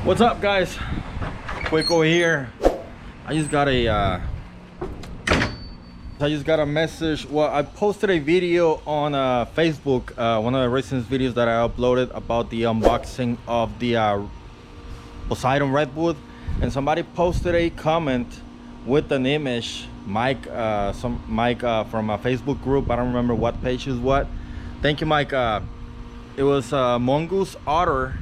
What's up, guys? Quick over here. I just got a message. Well, I posted a video on Facebook, one of the recent videos that I uploaded about the unboxing of the Poseidon Redwood, and somebody posted a comment with an image. Mike, from a Facebook group. I don't remember what page is what. Thank you, Mike. It was Mongoose Ardor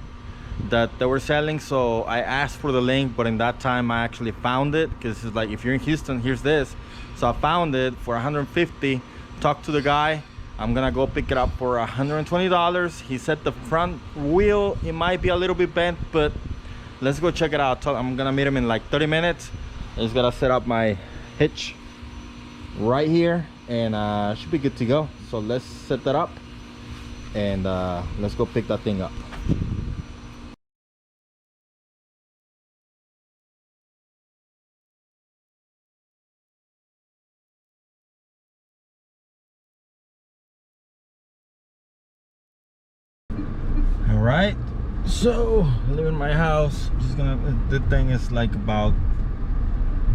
that they were selling, so I asked for the link, but in that time I actually found it, because it's like, if you're in Houston, here's this. So I found it for $150. Talked to the guy. I'm gonna go pick it up for $120. He said the front wheel, it might be a little bit bent, but let's go check it out. I'm gonna meet him in like 30 minutes. I just gotta set up my hitch right here, and should be good to go. So let's set that up, and let's go pick that thing up. All right, so leaving my house. Just gonna, the thing is like about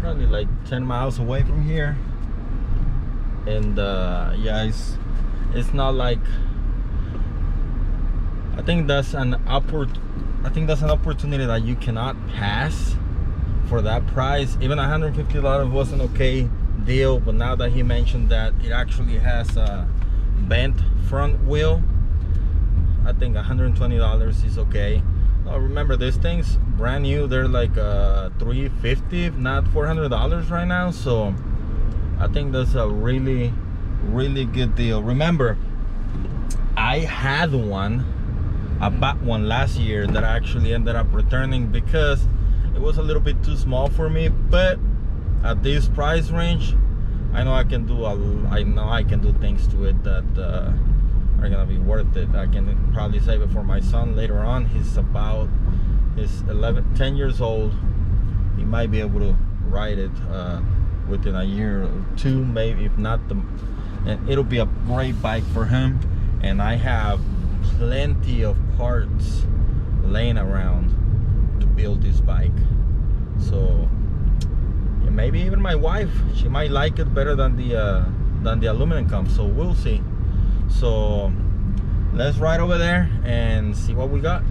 probably like 10 miles away from here, and yeah, it's not like, I think that's an opportunity that you cannot pass for that price. Even $150 was an okay deal, but now that he mentioned that it actually has a bent front wheel, I think $120 is okay. Remember, these things brand new, they're like $350, if not $400 right now. So I think that's a really good deal. Remember, I had one, I bought one last year that I actually ended up returning because it was a little bit too small for me. But at this price range, I know I can do things to it that are gonna be worth it. I can probably save it for my son later on. He's 10 years old. He might be able to ride it within a year or two, maybe, if not and it'll be a great bike for him. And I have plenty of parts laying around to build this bike. So yeah, maybe even my wife, she might like it better than the aluminum comp. So we'll see. So let's ride over there and see what we got.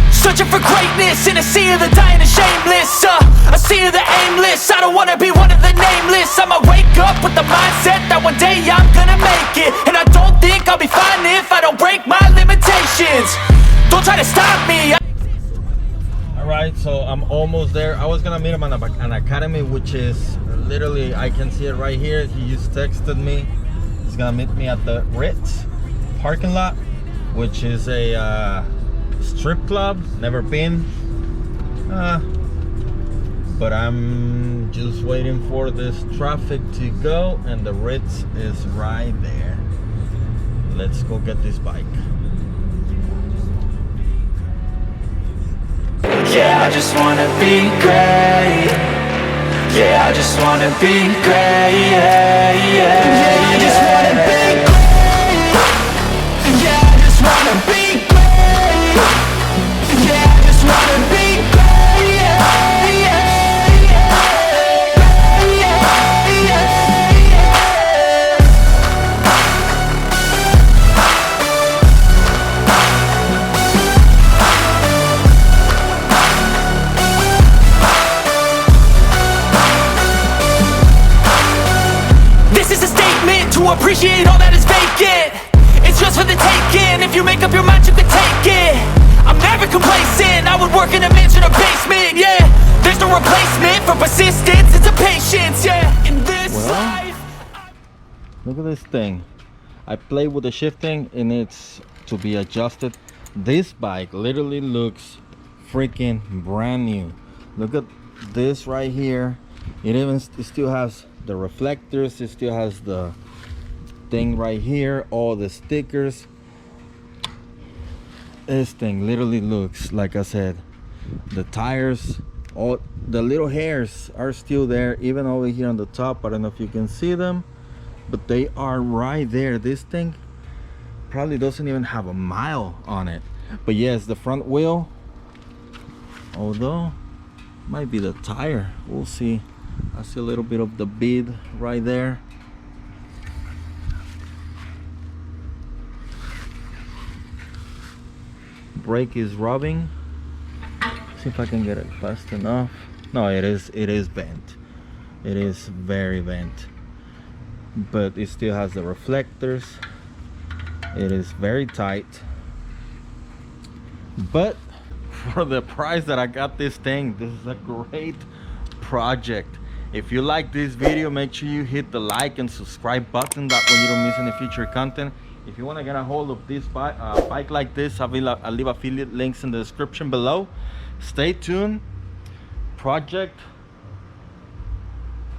Searching for greatness in a sea of the dying and shameless, a sea of the aimless. I don't wanna be one of the nameless. I'ma wake up with the mindset that one day I'm gonna make it, and I don't think I'll be fine if I don't break my limitations. Don't try to stop me. All right, so I'm almost there. I was gonna meet him on an academy, which is literally, I can see it right here. He just texted me. He's gonna meet me at the Ritz parking lot, which is a strip club. Never been, but I'm just waiting for this traffic to go, and the Ritz is right there. Let's go get this bike. Yeah, I just wanna be great. Yeah, I just wanna be great. Yeah, I just wanna be great. Yeah, I just wanna be great. Yeah, I just wanna be great. This is a statement to appreciate all that is vacant. It's just for the taking. If you make up your mind, you can take it. I'm never complacent. I would work in a mansion or basement. Yeah, there's no replacement for persistence. It's a patience. Yeah, in this life. Look at this thing. I played with the shifting, and it's to be adjusted. This bike literally looks freaking brand new. Look at this right here. It still has the reflectors. It still has the thing right here, all the stickers. This thing literally looks, like I said, the tires Oh, the little hairs are still there, even over here on the top. I don't know if you can see them, but they are right there. This thing probably doesn't even have a mile on it. But yes, the front wheel, although might be the tire, we'll see. I see a little bit of the bead right there. Brake is rubbing. See if I can get it fast enough. No, it is bent. It is very bent, but it still has the reflectors. It is very tight, but for the price that I got this thing, this is a great project. If you like this video, make sure you hit the like and subscribe button, that way you don't miss any future content. If you want to get a hold of this bike like this, I'll leave affiliate links in the description below. Stay tuned. Project,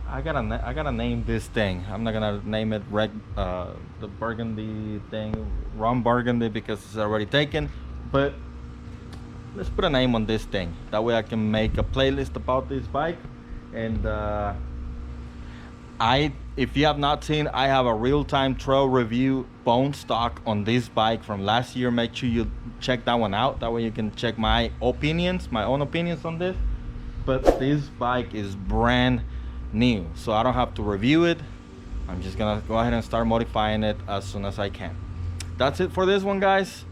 I gotta name this thing. I'm not gonna name it the burgundy thing, rum burgundy, because it's already taken, but let's put a name on this thing. That way I can make a playlist about this bike. And if you have not seen, I have a real-time trail review bone stock on this bike from last year. Make sure you check that one out. That way you can check my own opinions on this. But this bike is brand new, so I don't have to review it. I'm just gonna go ahead and start modifying it as soon as I can. That's it for this one, guys.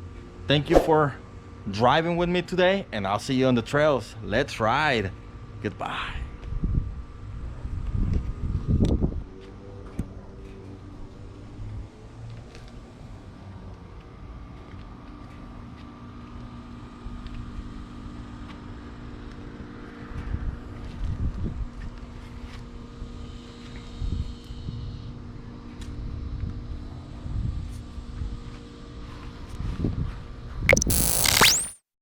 Thank you for driving with me today, and I'll see you on the trails. Let's ride. Goodbye.